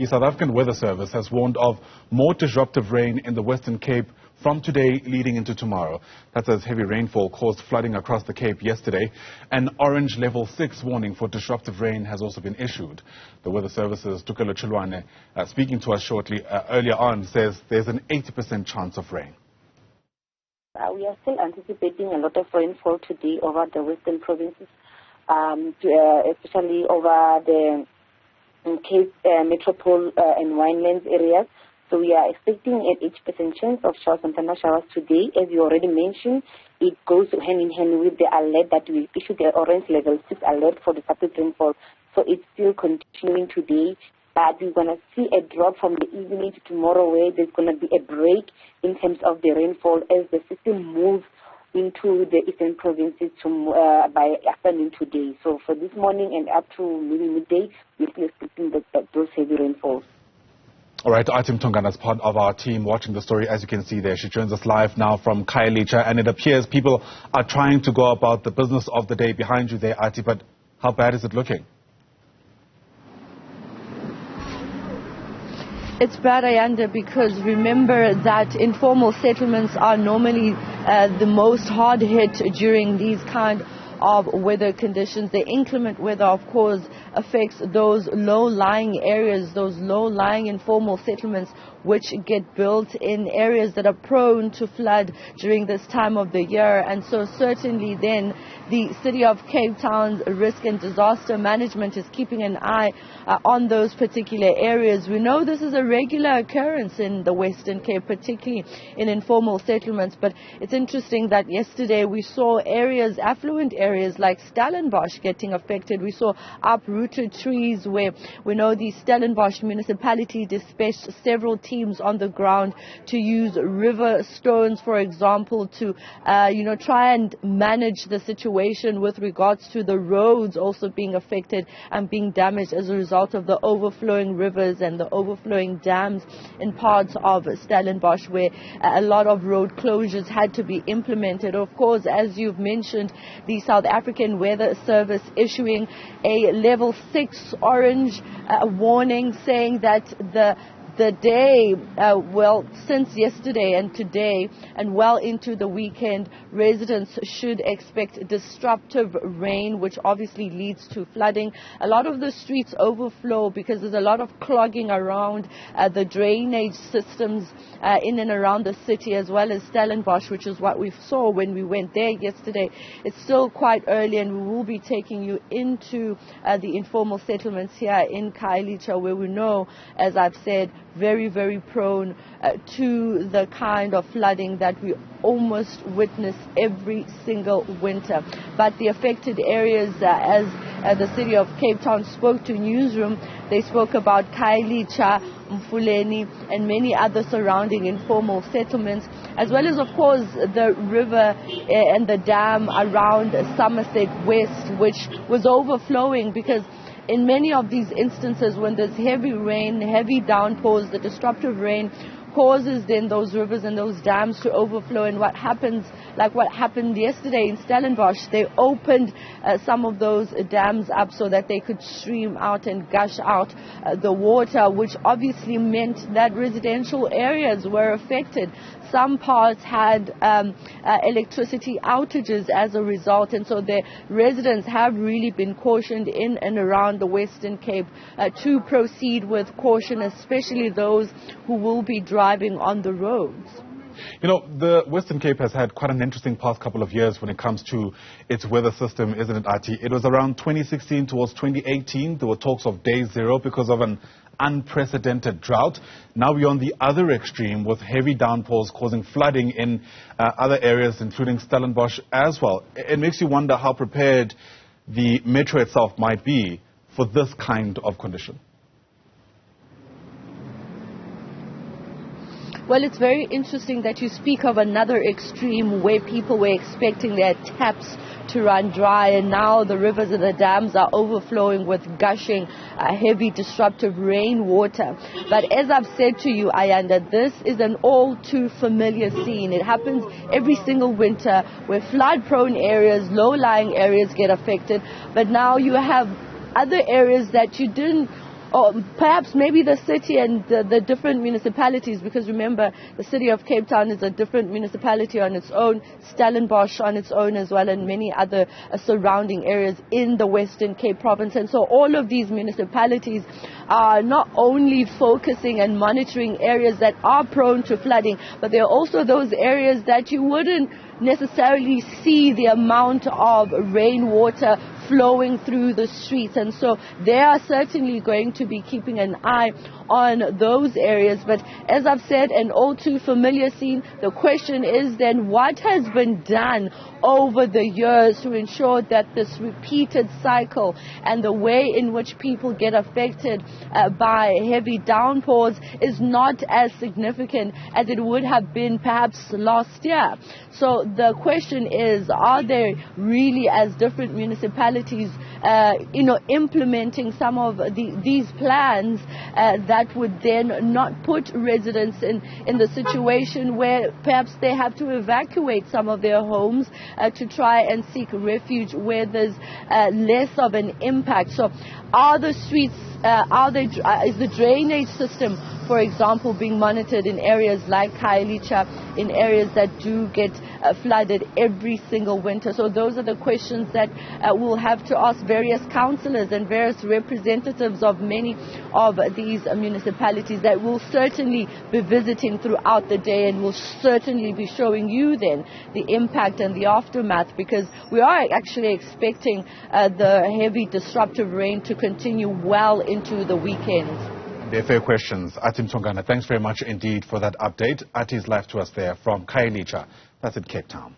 The South African Weather Service has warned of more disruptive rain in the Western Cape from today leading into tomorrow. That's as heavy rainfall caused flooding across the Cape yesterday. An orange level 6 warning for disruptive rain has also been issued. The Weather Service's Tokelo Chiloane, speaking to us shortly earlier on, says there's an 80% chance of rain. We are still anticipating a lot of rainfall today over the western provinces, especially over the Cape Metropole and Winelands areas. So we are expecting an 80% chance of showers and thunder showers today. As you already mentioned, it goes hand in hand with the alert that we issued, the orange level 6 alert for the disruptive rainfall. So it's still continuing today, but we're going to see a drop from the evening to tomorrow, where there's going to be a break in terms of the rainfall as the system moves into the eastern provinces by afternoon today. So for this morning and up to maybe midday, we're still expecting those heavy rainfalls. All right, Athi Mtongana is part of our team watching the story. As you can see there, she joins us live now from Khayelitsha, and it appears people are trying to go about the business of the day behind you there, Athi, but how bad is it looking? It's bad, Ayanda, because remember that informal settlements are normally the most hard hit during these kind of weather conditions. The inclement weather, of course, affects those low-lying areas, those low-lying informal settlements which get built in areas that are prone to flood during this time of the year. And so certainly then the City of Cape Town's risk and disaster management is keeping an eye on those particular areas. We know this is a regular occurrence in the Western Cape, particularly in informal settlements, but it's interesting that yesterday we saw areas, affluent areas like Stellenbosch getting affected. We saw uprooted trees where we know the Stellenbosch municipality dispatched several teams on the ground to use river stones, for example, to try and manage the situation with regards to the roads also being affected and being damaged as a result of the overflowing rivers and the overflowing dams in parts of Stellenbosch, where a lot of road closures had to be implemented. Of course, as you've mentioned, the South African Weather Service issuing a level 6 orange warning, saying that the day, since yesterday and today and well into the weekend, residents should expect disruptive rain, which obviously leads to flooding. A lot of the streets overflow because there's a lot of clogging around the drainage systems in and around the city, as well as Stellenbosch, which is what we saw when we went there yesterday. It's still quite early, and we will be taking you into the informal settlements here in Khayelitsha, where we know, as I've said, very, very prone to the kind of flooding that we almost witness every single winter. But the affected areas, as the City of Cape Town spoke to Newzroom, they spoke about Khayelitsha, Mfuleni, and many other surrounding informal settlements, as well as, of course, the river and the dam around Somerset West, which was overflowing because in many of these instances, when there's heavy rain, heavy downpours, the disruptive rain causes then those rivers and those dams to overflow. And what happens, like what happened yesterday in Stellenbosch, they opened some of those dams up so that they could stream out and gush out the water, which obviously meant that residential areas were affected. Some parts had electricity outages as a result, and so the residents have really been cautioned in and around the Western Cape to proceed with caution, especially those who will be driving on the roads. You know, the Western Cape has had quite an interesting past couple of years when it comes to its weather system, isn't it, Athi? It was around 2016 towards 2018. There were talks of day zero because of an unprecedented drought. Now we're on the other extreme with heavy downpours causing flooding in other areas, including Stellenbosch as well. It makes you wonder how prepared the metro itself might be for this kind of condition. Well, it's very interesting that you speak of another extreme where people were expecting their taps to run dry, and now the rivers and the dams are overflowing with gushing heavy disruptive rainwater. But as I've said to you, Ayanda, this is an all too familiar scene. It happens every single winter where flood-prone areas, low-lying areas get affected, but now you have other areas that you didn't or perhaps maybe the city and the different municipalities, because remember, the city of Cape Town is a different municipality on its own, Stellenbosch on its own as well, and many other surrounding areas in the Western Cape province. And so all of these municipalities are not only focusing and monitoring areas that are prone to flooding, but there are also those areas that you wouldn't necessarily see the amount of rainwater flowing through the streets, and so they are certainly going to be keeping an eye on those areas. But as I've said, an all too familiar scene, the question is then what has been done over the years to ensure that this repeated cycle and the way in which people get affected by heavy downpours is not as significant as it would have been perhaps last year. So the question is, are there really, as different municipalities implementing some of these plans that would then not put residents in the situation where perhaps they have to evacuate some of their homes to try and seek refuge where there's less of an impact. So are the streets, is the drainage system, for example, being monitored in areas like Khayelitsha, in areas that do get flooded every single winter? So those are the questions that we'll have to ask various councillors and various representatives of many of these municipalities that will certainly be visiting throughout the day, and will certainly be showing you then the impact and the aftermath, because we are actually expecting the heavy disruptive rain to continue well into the weekend. They're fair questions. Athi Mtongana, thanks very much indeed for that update. Athi is live to us there from Khayelitsha. That's in Cape Town.